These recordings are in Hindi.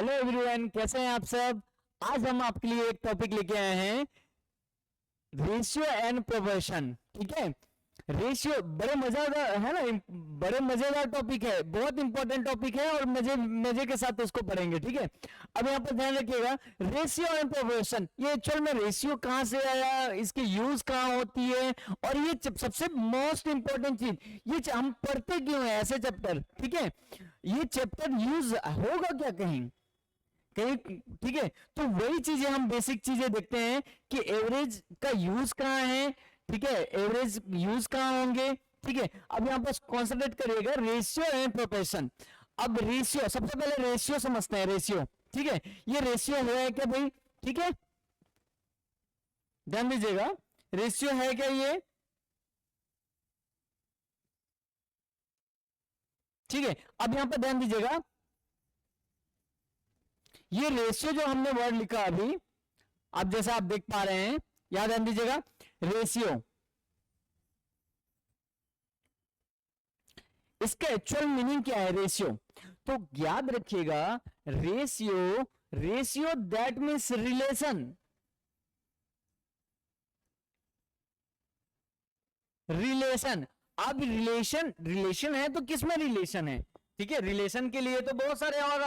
हेलो एवरीवन, कैसे हैं आप सब। आज हम आपके लिए एक टॉपिक लेके आए हैं, रेशियो एंड प्रोपोर्शन। ठीक है, रेशियो बड़े मजेदार है ना, बड़े मजेदार टॉपिक है, बहुत इंपॉर्टेंट टॉपिक है और मजे मजे के साथ इसको पढ़ेंगे। ठीक है, अब यहाँ पर ध्यान रखिएगा, रेशियो एंड प्रोपोर्शन, ये एक्चुअल में रेशियो कहाँ से आया, इसकी यूज कहाँ होती है, और ये सबसे मोस्ट इंपॉर्टेंट चीज, ये हम पढ़ते क्यों है ऐसे चैप्टर। ठीक है, ये चैप्टर यूज होगा क्या कहीं कहीं। ठीक है, तो वही चीजें हम बेसिक चीजें देखते हैं कि एवरेज का यूज कहाँ है। ठीक है, एवरेज यूज कहाँ होंगे। ठीक है, अब यहां पर कॉन्सेंट्रेट करिएगा, रेशियो एंड प्रोपोर्शन। अब रेशियो, सबसे पहले रेशियो समझते हैं, रेशियो। ठीक है, ये रेशियो है क्या भाई। ठीक है, ध्यान दीजिएगा, रेशियो है क्या ये। ठीक है, अब यहां पर ध्यान दीजिएगा, ये रेशियो जो हमने वर्ड लिखा अभी, अब जैसा आप देख पा रहे हैं, याद ध्यान दीजिएगा, रेशियो, इसका एक्चुअल मीनिंग क्या है रेशियो। तो याद रखिएगा, ratio, ratio that means relation, relation. अब रिलेशन, रिलेशन है तो किसमें रिलेशन है। ठीक है, रिलेशन के लिए तो बहुत सारे और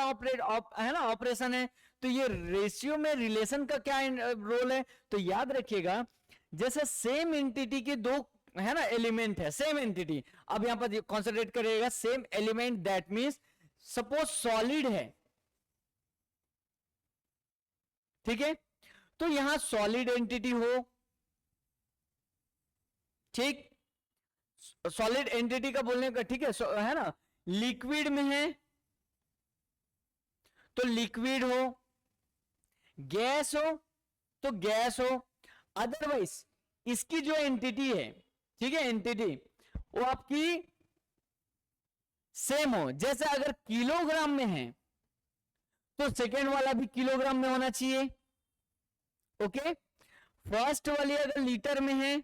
है ना, ऑपरेशन है। तो ये रेशियो में रिलेशन का क्या रोल है, तो याद रखिएगा, जैसे सेम एंटिटी के दो है ना एलिमेंट है, सेम एंटिटी। अब यहां पर कॉन्सेंट्रेट करिएगा, same element that means suppose solid है। ठीक है, तो यहां सॉलिड एंटिटी हो, ठीक, सॉलिड एंटिटी का बोलने का, ठीक है ना, लिक्विड में है तो लिक्विड हो, गैस हो तो गैस हो। अदरवाइज इसकी जो एंटिटी है, ठीक है, एंटिटी वो आपकी सेम हो, जैसे अगर किलोग्राम में है तो सेकेंड वाला भी किलोग्राम में होना चाहिए। ओके, फर्स्ट वाली अगर लीटर में है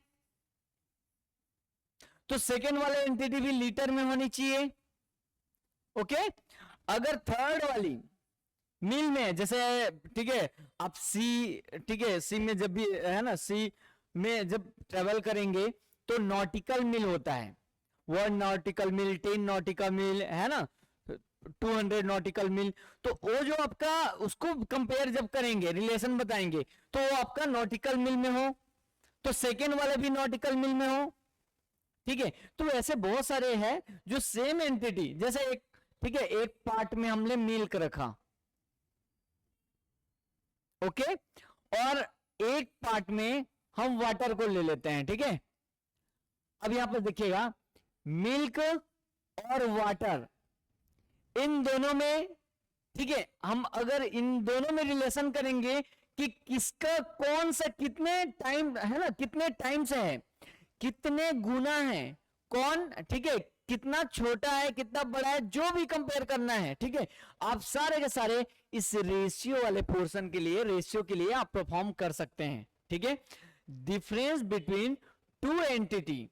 तो सेकेंड वाला एंटिटी भी लीटर में होनी चाहिए। ओके, अगर थर्ड वाली मील में, जैसे ठीक है, आप सी, ठीक है, सी में जब भी है ना, सी में जब ट्रेवल करेंगे तो नॉटिकल मील होता है, 1 नॉटिकल मील, 10 नॉटिकल मील, है ना, 200 नॉटिकल मील। तो वो जो आपका, उसको कंपेयर जब करेंगे, रिलेशन बताएंगे, तो वो आपका नॉटिकल मील में हो, तो सेकेंड वाला भी नॉटिकल मील में हो। ठीक है, तो ऐसे बहुत सारे हैं जो सेम एंटिटी, जैसे एक, ठीक है, एक पार्ट में हमने मिल्क रखा, ओके, और एक पार्ट में हम वाटर को ले लेते हैं। ठीक है, अब यहां पर देखिएगा, मिल्क और वाटर, इन दोनों में, ठीक है, हम अगर इन दोनों में रिलेशन करेंगे कि किसका कौन सा कितने टाइम है ना, कितने टाइम से है, कितने गुना है, कौन, ठीक है, कितना छोटा है, कितना बड़ा है, जो भी कंपेयर करना है। ठीक है, आप सारे के सारे इस रेशियो वाले पोर्शन के लिए, रेशियो के लिए आप परफॉर्म कर सकते हैं। ठीक है, difference between two entity,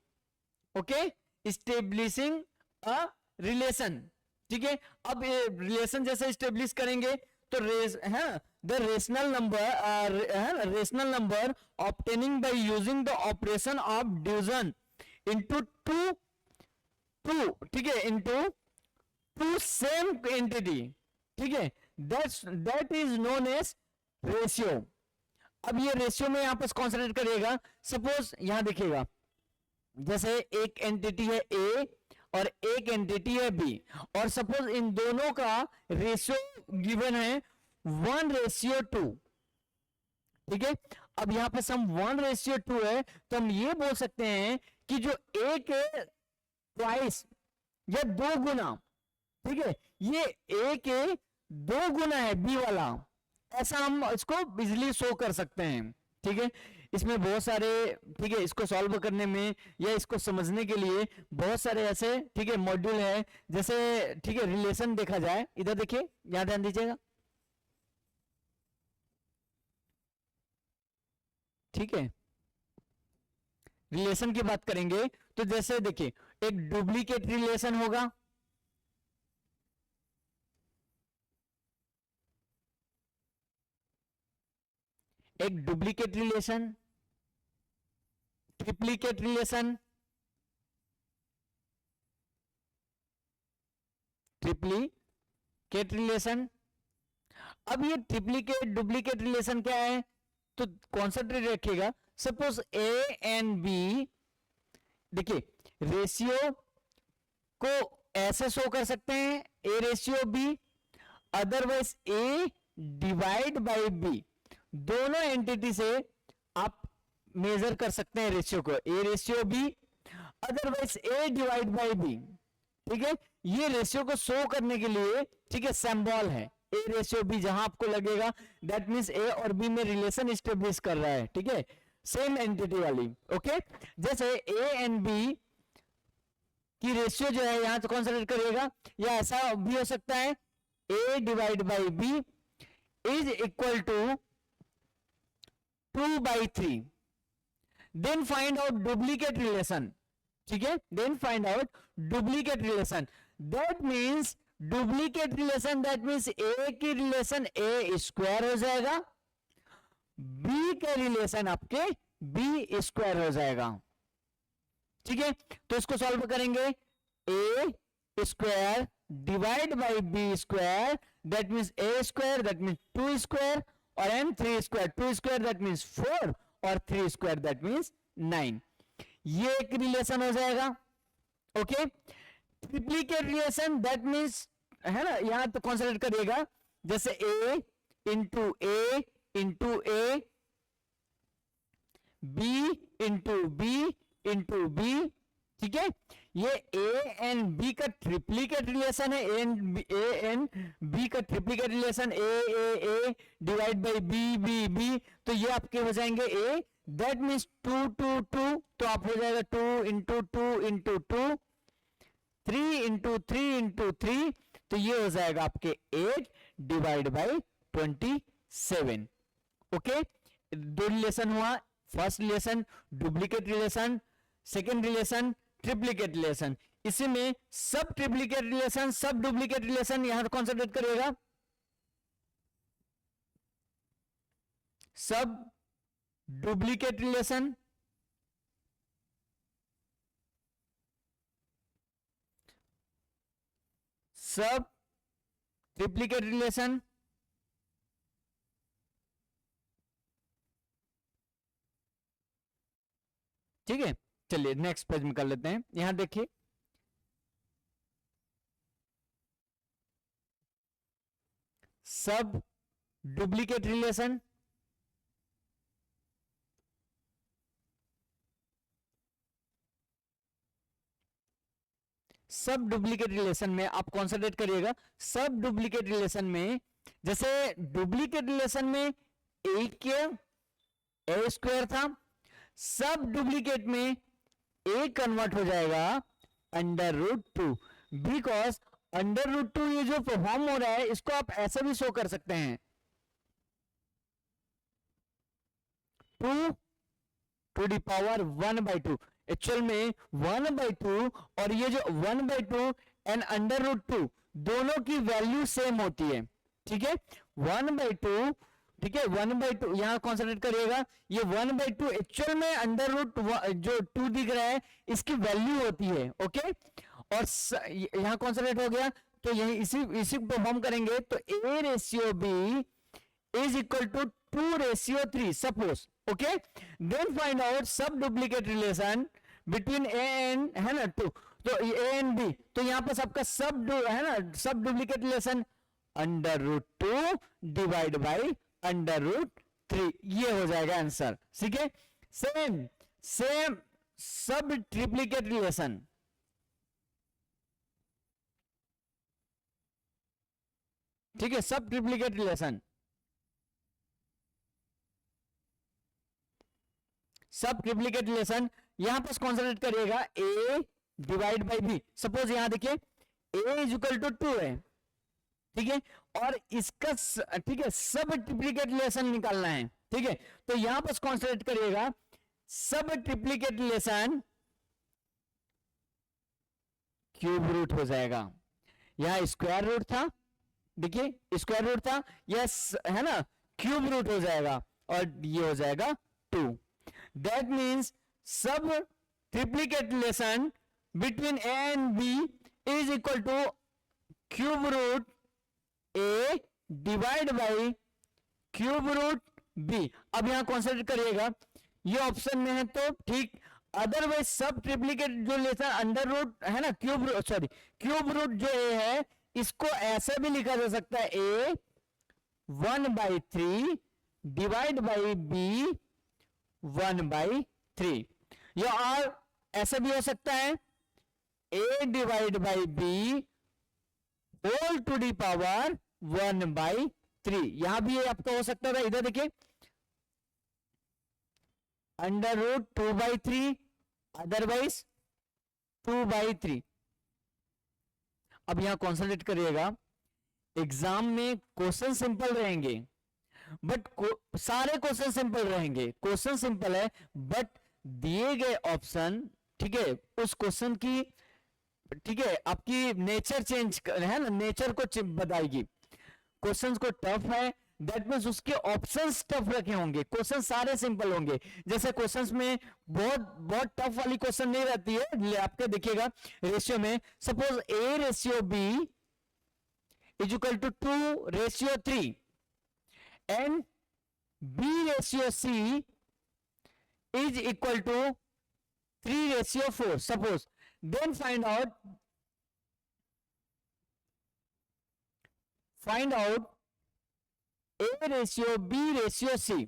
okay, establishing a relation. ठीक है, अब रिलेशन जैसे स्टेब्लिश करेंगे तो है द रेशनल नंबर, है rational number obtaining by using the operation of division into two, two, ठीक है, इनटू टू सेम एंटिटी। ठीक है, that is known as ratio. अब ये रेशियो में यहां पर कॉन्सेंट्रेट करिएगा, सपोज यहां देखिएगा, जैसे एक एंटिटी है ए और एक एंटिटी है बी, और सपोज इन दोनों का रेशियो गिवन है 1:2। ठीक है, अब यहां पर सम 1:2 है, तो हम ये बोल सकते हैं कि जो एक है ट्वाइस या 2 गुना, ठीक है, ये ए के 2 गुना है बी वाला, ऐसा हम इसको बिजली शो कर सकते हैं। ठीक है, इसमें बहुत सारे, ठीक है, इसको सॉल्व करने में या इसको समझने के लिए बहुत सारे ऐसे, ठीक है, मॉड्यूल है, जैसे, ठीक है, रिलेशन देखा जाए, इधर देखिए, यहां ध्यान दीजिएगा। ठीक है, रिलेशन की बात करेंगे तो जैसे देखिए, एक डुप्लीकेट रिलेशन होगा, एक duplicate relation, triplicate relation, triplicate relation. अब ये ट्रिप्लीकेट डुप्लीकेट रिलेशन क्या है, तो कॉन्सेंट्रेट रखिएगा। सपोज ए एंड बी, देखिए रेशियो को ऐसे शो कर सकते हैं, A ratio B, otherwise A divide by B. दोनों एंटिटी से आप मेजर कर सकते हैं रेशियो को, A ratio B, otherwise A divide by B. ठीक है, ये रेशियो को शो करने के लिए, ठीक है, सिंबल है ए रेशियो बी, जहां आपको लगेगा दैट मींस ए और बी में रिलेशन स्टेब्लिश कर रहा है। ठीक है, सेम एंटिटी वाली। ओके, जैसे ए एंड बी की रेशियो जो है यहां तो कंसीडर करिएगा, या ऐसा भी हो सकता है A divide by B is equal to 2/3। Then find out duplicate relation. ठीक है, then find out duplicate relation. That means duplicate relation, that means A की रिलेशन ए स्क्वायर हो जाएगा, बी के रिलेशन आपके बी स्क्वायर हो जाएगा। ठीक है, तो इसको सॉल्व करेंगे, A square divide by B square, that means A square, that means 2 square, और and 3 square, 2 square that means 4, और 3 स्क्वायर दैट मीन्स 9। ये एक रिलेशन हो जाएगा। Okay, triplicate relation, that means, है ना, यहां तो कंसीडर करिएगा, जैसे A into A into A, B into B into B. ठीक है, ये ए एंड बी का ट्रिप्लीकेट रिलेशन है, ए एंड बी का triplicate relation, A divide by B B B, तो ये आपके हो जाएंगे ए, दैट मीन्स 2 2 2, तो आप हो जाएगा 2 इंटू 2 इंटू 2, 3 इंटू 3 इंटू 3, तो ये हो जाएगा आपके 8 डिवाइड बाई 27। ओके, दो रिलेशन हुआ, first relation duplicate relation, second relation triplicate relation. इसी में सब ट्रिप्लीकेट रिलेशन, सब डुप्लीकेट रिलेशन यहां कॉन्सेंट्रेट करिएगा, सब डुप्लीकेट रिलेशन, सब ट्रिप्लीकेट रिलेशन, ठीक है। चलिए नेक्स्ट पेज में कर लेते हैं। यहां देखिए, सब डुप्लीकेट रिलेशन, सब डुप्लीकेट रिलेशन में आप कॉन्सेंट्रेट करिएगा। सब डुप्लीकेट रिलेशन में, जैसे डुप्लीकेट रिलेशन में ए स्क्वायर था, सब डुप्लीकेट में ए कन्वर्ट हो जाएगा √2, बिकॉज √2 ये जो परफॉर्म हो रहा है इसको आप ऐसे भी शो कर सकते हैं, 2⁻1/2, एक्चुअल में 1/2, और ये जो 1/2 एंड √2 दोनों की वैल्यू सेम होती है। ठीक है, 1/2, ठीक है, 1/2 यहां कॉन्सेंट्रेट करिएगा, ये 1/2 एक्चुअल में √2 जो 2 दिख रहा है इसकी वैल्यू होती है। ओके, और यहां कॉन्सेंट्रेट हो गया, तो यही इसी परफॉर्म करेंगे, तो A ratio B is equal to 2:3 suppose. Okay, then find out सब duplicate relation between A and, है ना, 2, तो ए एंड बी, तो यहां पर सबका सब है ना, सब डुप्लीकेट रिलेशन √2 डिवाइड बाई √3, ये हो जाएगा आंसर। ठीक है, सेम सब ट्रिप्लीकेट रिलेशन, ठीक है, सब ट्रिप्लीकेट रिलेशन, सब ट्रिप्लीकेट रिलेशन यहां पर कॉन्सेंट्रेट करिएगा, ए डिवाइड बाई बी। सपोज यहां देखिए ए इज इक्वल टू 2 है, ठीक है, और इसका ठीक है सब ट्रिप्लीकेट रिलेशन निकालना है। ठीक है, तो यहां पर कॉन्सेंट्रेट करिएगा, सब ट्रिप्लीकेट रिलेशन क्यूब रूट हो जाएगा। यहां स्क्वायर रूट था, देखिए स्क्वायर रूट था, यस, है ना, क्यूब रूट हो जाएगा, और ये हो जाएगा 2। That means subtriplicate relation between A and B is equal to cube root A divide by cube root B. अब यहां कॉन्सेंट्रेट करिएगा, ये ऑप्शन में है तो ठीक, अदरवाइज सब ट्रिप्लीकेट जो रिलेशन अंडर रूट है ना, क्यूब रूट जो ए है इसको ऐसे भी लिखा जा सकता है ए 1/3 डिवाइड बाई बी 1/3, या और ऐसा भी हो सकता है a divide by B whole to the power 1/3। यहां भी आपका हो सकता था, इधर देखिए अंडर रूट 2/3 अदरवाइज 2/3। अब यहां कॉन्सेंट्रेट करिएगा, एग्जाम में क्वेश्चन सिंपल रहेंगे बट सारे क्वेश्चन सिंपल रहेंगे, क्वेश्चन सिंपल है बट दिए गए ऑप्शन, ठीक है, उस क्वेश्चन की, ठीक है, आपकी नेचर चेंज है ना, नेचर को बताएगी। क्वेश्चंस को टफ है दैट मीन्स उसके ऑप्शंस टफ रखे होंगे, क्वेश्चन सारे सिंपल होंगे। जैसे क्वेश्चंस में बहुत टफ वाली क्वेश्चन नहीं रहती है, आपके देखिएगा रेशियो में, suppose a ratio b is equal to 2/3 and b ratio c is equal to 3/4 suppose, then find out a ratio b ratio c।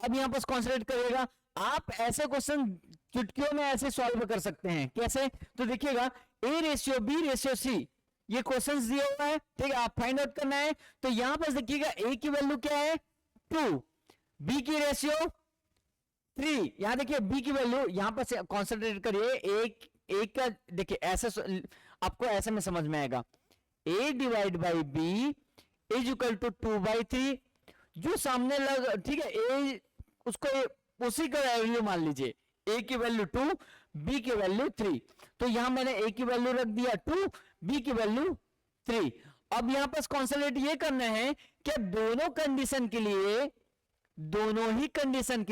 अब यहां पर कॉन्सेंट्रेट करिएगा, आप ऐसे क्वेश्चन चुटकियों में ऐसे सॉल्व कर सकते हैं। कैसे? तो देखिएगा a ratio b ratio c ये क्वेश्चन दिया हुआ है, ठीक है, आप फाइंड आउट करना है। तो यहां पर देखिएगा a की वैल्यू क्या है 2, b की रेशियो 3, यहां देखिए b की वैल्यू, यहां पर से कॉन्सेंट्रेट करिए, एक का देखिए ऐसे आपको ऐसे में समझ में आएगा, a divide by b is equal to 2/3, जो सामने लग, ठीक है, ए उसको उसी का वैल्यू मान लीजिए, ए की वैल्यू 2 बी की वैल्यू 3, तो यहां मैंने ए की वैल्यू रख दिया 2 बी की वैल्यू 3। अब यहां पर कॉन्सेंट्रेट ये करना है कि दोनों ही कंडीशन के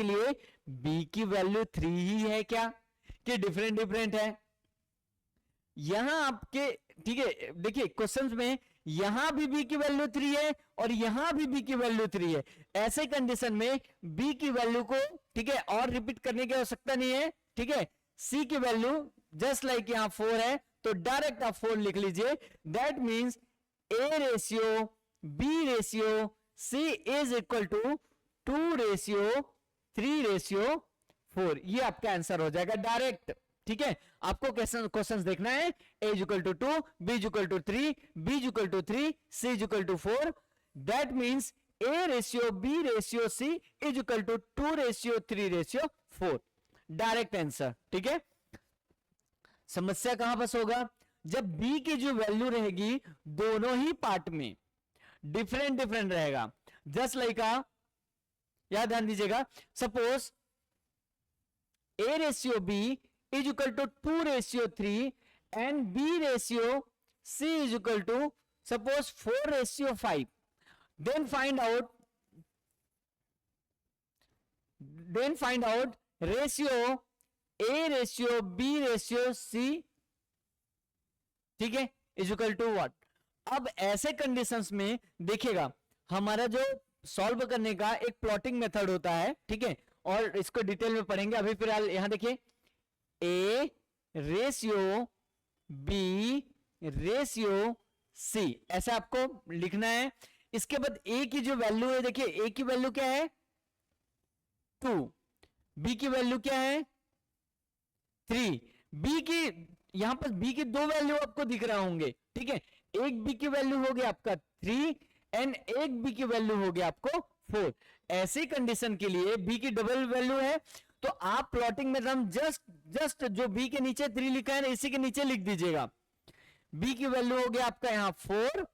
लिए बी की वैल्यू 3 ही है क्या, कि डिफरेंट है। यहां आपके, ठीक है, देखिए क्वेश्चंस में यहां भी b की वैल्यू 3 है और यहां भी b की वैल्यू 3 है। ऐसे कंडीशन में b की वैल्यू को, ठीक है, और रिपीट करने की आवश्यकता नहीं है, ठीक है। c की वैल्यू जस्ट लाइक यहां 4 है तो डायरेक्ट आप 4 लिख लीजिए। That means a ratio b ratio c is equal to 2/3/4। ये आपका आंसर हो जाएगा डायरेक्ट, ठीक है। आपको क्वेश्चन देखना है, a is equal to 2, b is equal to 3, b is equal to 3, c is equal to 4। That means a ratio b ratio c is equal to 2/3/4, direct answer, ठीक है। समस्या कहां बस होगा, जब b की जो वैल्यू रहेगी दोनों ही पार्ट में डिफरेंट रहेगा, जस्ट लाइक याद ध्यान दीजिएगा, suppose a ratio b is equal to 2/3 and b ratio c is equal to suppose 4/5, then find out ratio a ratio b ratio c, ठीक है, is equal to what। अब ऐसे कंडीशंस में देखिएगा हमारा जो सॉल्व करने का एक प्लॉटिंग मेथड होता है, ठीक है, और इसको डिटेल में पढ़ेंगे। अभी फिलहाल यहां देखिए a ratio b ratio c, ऐसा आपको लिखना है। इसके बाद a की जो वैल्यू है, देखिए a की वैल्यू क्या है 2, b की वैल्यू क्या है 3, b की, यहां पर b की 2 वैल्यू आपको दिख रहा होंगे, ठीक है, एक b की वैल्यू हो गया आपका 3 एंड एक b की वैल्यू हो गया आपको 4। ऐसी कंडीशन के लिए b की डबल वैल्यू है तो आप प्लॉटिंग में जस्ट जो b के नीचे 3 लिखा है ना, इसी के नीचे लिख दीजिएगा। b की वैल्यू हो गया आपका यहां 4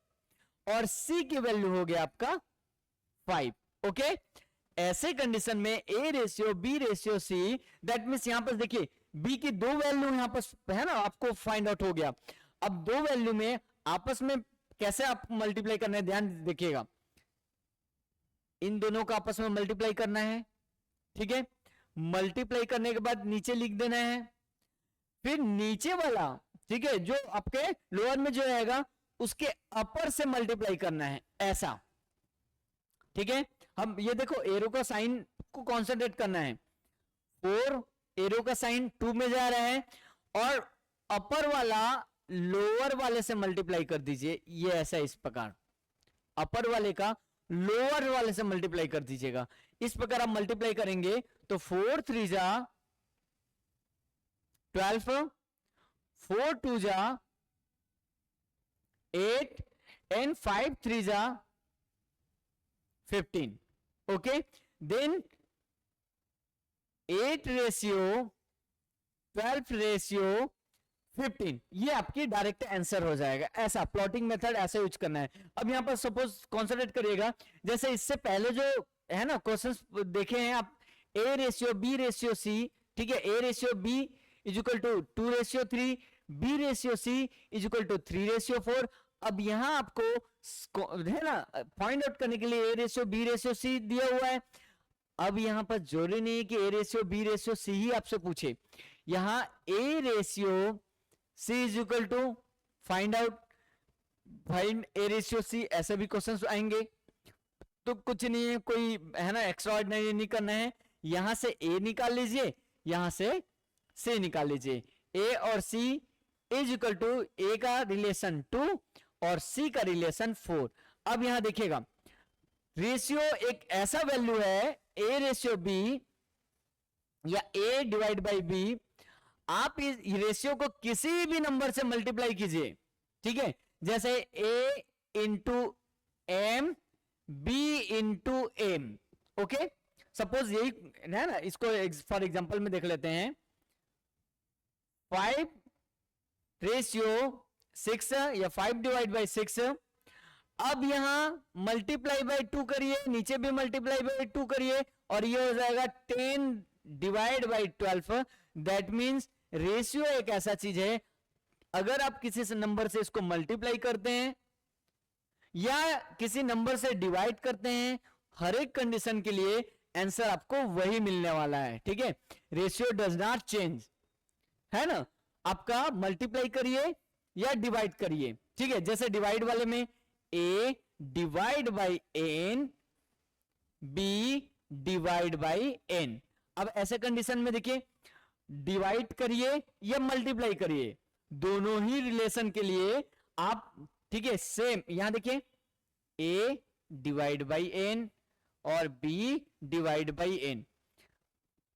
और c की वैल्यू हो गया आपका 5, ओके। ऐसे कंडीशन में a ratio b ratio c, that means यहां पर देखिए b की 2 वैल्यू यहां पर है ना, आपको फाइंड आउट हो गया। अब 2 वैल्यू में आपस में कैसे आप मल्टीप्लाई करना है, ध्यान देखिएगा। इन दोनों को आपस में मल्टीप्लाई करना है, ठीक है। मल्टीप्लाई करने के बाद नीचे लिख देना है, फिर नीचे वाला, ठीक है, जो आपके लोअर में जो रहेगा उसके अपर से मल्टीप्लाई करना है, ऐसा, ठीक है। हम ये देखो एरो का साइन को कॉन्सेंट्रेट करना है, 4 एरो का साइन 2 में जा रहा है, और अपर वाला लोअर वाले से मल्टीप्लाई कर दीजिए, ये ऐसा इस प्रकार, अपर वाले का लोअर वाले से मल्टीप्लाई कर दीजिएगा। इस प्रकार आप मल्टीप्लाई करेंगे तो 4 3 जा 12, 4 2 जा 8 एंड 5 3 जा 15, ओके। देन 8 रेशियो 12 रेशियो 15, ये आपकी डायरेक्ट आंसर हो जाएगा। ऐसा प्लॉटिंग मेथड ऐसे यूज करना है। अब यहां पर सपोज कॉन्सेंट्रेट करिएगा, जैसे इससे पहले जो है ना क्वेश्चंस देखे हैं आप, A ratio B ratio C, ठीक है, A ratio B is equal to 2 ratio 3, B ratio C is equal to 3 ratio 4। अब यहां आपको है ना फाइंड आउट करने के लिए A ratio B ratio C दिया हुआ है। अब यहां पर जरूरी नहीं है कि A ratio B ratio C ही आपसे पूछे, यहां A ratio C is equal to find out, find A ratio C, ऐसे भी क्वेश्चंस आएंगे। तो कुछ नहीं है, कोई है ना एक्स्ट्राऑर्डिनरी नहीं करना है, यहां से A निकाल लीजिए, यहां से C निकाल लीजिए। A और C is equal to A का रिलेशन 2 और C का रिलेशन 4। अब यहां देखिएगा रेशियो एक ऐसा वैल्यू है A रेशियो B या A डिवाइड बाई B, आप इस रेशियो को किसी भी नंबर से मल्टीप्लाई कीजिए, ठीक है, जैसे a into M, B into M, okay. Suppose यही है ना, इसको फॉर एग्जांपल में देख लेते हैं, 5 रेशियो 6 या 5 डिवाइड बाई 6। अब यहां मल्टीप्लाई बाई 2 करिए, नीचे भी मल्टीप्लाई बाई 2 करिए, और ये हो जाएगा 10 divide by 12। That means ratio एक ऐसा चीज है, अगर आप किसी से नंबर से इसको मल्टीप्लाई करते हैं या किसी नंबर से डिवाइड करते हैं, हर एक कंडीशन के लिए आंसर आपको वही मिलने वाला है, ठीक है। रेशियो डज नॉट चेंज, है ना। आपका मल्टीप्लाई करिए या डिवाइड करिए, ठीक है। जैसे डिवाइड वाले में a divide by n, b divide by n। अब ऐसे कंडीशन में देखिए, डिवाइड करिए या मल्टीप्लाई करिए, दोनों ही रिलेशन के लिए आप, ठीक है, सेम। यहां देखिए a डिवाइड बाई n और b divide by n,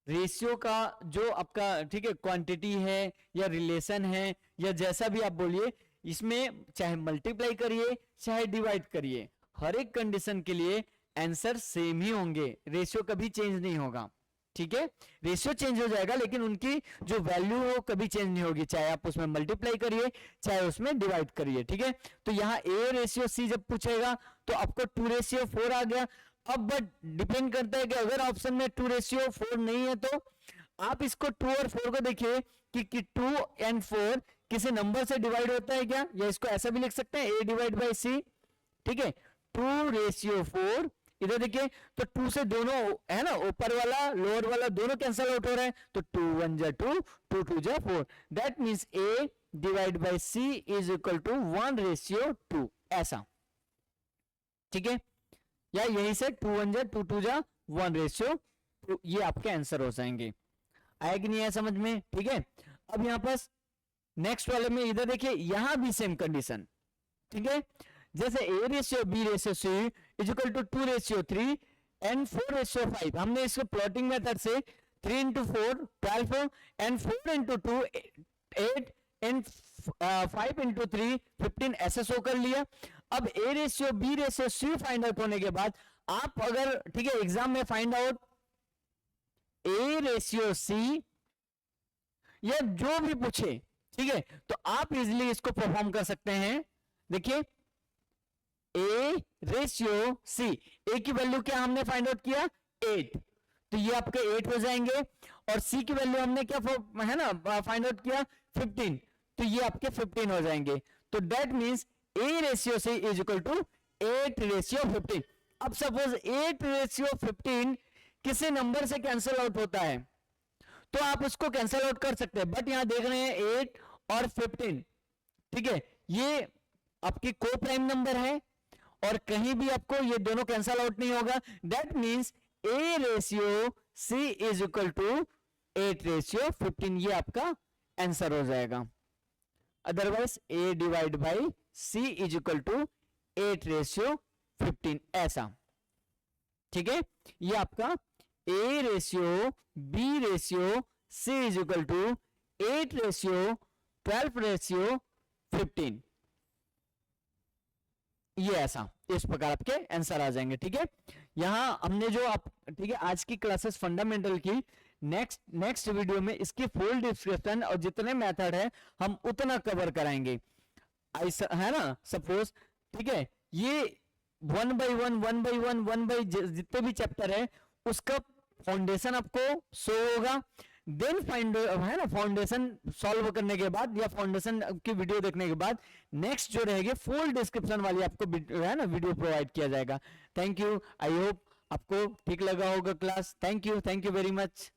ratio का जो आपका, ठीक है, क्वांटिटी है या रिलेशन है या जैसा भी आप बोलिए, इसमें चाहे मल्टीप्लाई करिए चाहे डिवाइड करिए, हर एक कंडीशन के लिए आंसर सेम ही होंगे, रेशियो कभी चेंज नहीं होगा, ठीक है। रेशियो चेंज हो जाएगा लेकिन उनकी जो वैल्यू है वो कभी चेंज नहीं होगी, चाहे आप उसमें मल्टीप्लाई करिए चाहे उसमें डिवाइड करिए, ठीक है। तो यहाँ ए रेशियो सी जब पूछेगा तो आपको 2 रेशियो 4 आ गया। अब बट डिपेंड करता है कि अगर ऑप्शन में 2 रेशियो 4 नहीं है तो आप इसको 2 और 4 को देखिए कि 2 एंड 4 किसी नंबर से डिवाइड होता है क्या, या इसको ऐसा भी लिख सकते हैं ए डिवाइड बाई सी, ठीक है। 2 रेशियो 4, इधर देखिए तो 2 से दोनों है ना, ऊपर वाला लोअर वाला दोनों कैंसिल आउट हो रहे हैं, तो 2 1 जा 2, 2 2 जा 4। That means a divide by c is equal to 1 ratio 2, ऐसा, ठीक है। या यहीं से 2 1 जा 2 2 जा 1 रेशियो 2, ये आपके आंसर हो जाएंगे। आया कि नहीं आया समझ में, ठीक है। अब यहां पर नेक्स्ट वाले में इधर देखिए, यहां भी सेम कंडीशन, ठीक है। जैसे a ratio b ratio c is equal to 2 ratio 3 and 4 ratio 5, हमने इसको प्लॉटिंग मेथड से 3 into 4 12 and 4 into 2 8 and 5 into 3 15 ऐसे शो कर लिया। अब a ratio b ratio c find out होने के बाद आप अगर, ठीक है, एग्जाम में find out a ratio c या जो भी पूछे, ठीक है, तो आप इजिली इसको परफॉर्म कर सकते हैं। देखिए a रेशियो c, a की वैल्यू क्या हमने फाइंड आउट किया 8, तो ये आपके 8 हो जाएंगे, और c की वैल्यू हमने क्या है ना फाइंड आउट किया 15, तो ये आपके 15 हो जाएंगे। तो that means a ratio c is equal to 8 ratio 15। अब सपोज 8:15 किसी नंबर से कैंसिल आउट होता है तो आप उसको कैंसिल आउट कर सकते हैं, बट यहां देख रहे हैं 8 और 15, ठीक है, ये आपकी को प्राइम नंबर है और कहीं भी आपको ये दोनों कैंसिल आउट नहीं होगा। That means A ratio C is equal to 8:15, ये आपका आंसर हो जाएगा। Otherwise A divide by C is equal to 8:15 ऐसा, ठीक है। ये आपका A ratio B ratio C is equal to 8:12:15, ये ऐसा इस प्रकार आपके आंसर आ जाएंगे, ठीक है। यहां हमने जो आप, ठीक है, आज की क्लासेस फंडामेंटल की, नेक्स्ट वीडियो में इसकी फुल डिस्क्रिप्शन और जितने मेथड है हम उतना कवर कराएंगे, ऐसा है ना। सपोज, ठीक है, ये 1 by 1 जितने भी चैप्टर है उसका फाउंडेशन आपको शो होगा। देन फाइंड, है ना, फाउंडेशन सॉल्व करने के बाद या फाउंडेशन की वीडियो देखने के बाद नेक्स्ट जो रहेगी फुल डिस्क्रिप्शन वाली आपको है ना वीडियो प्रोवाइड किया जाएगा। थैंक यू, आई होप आपको ठीक लगा होगा class. Thank you very much.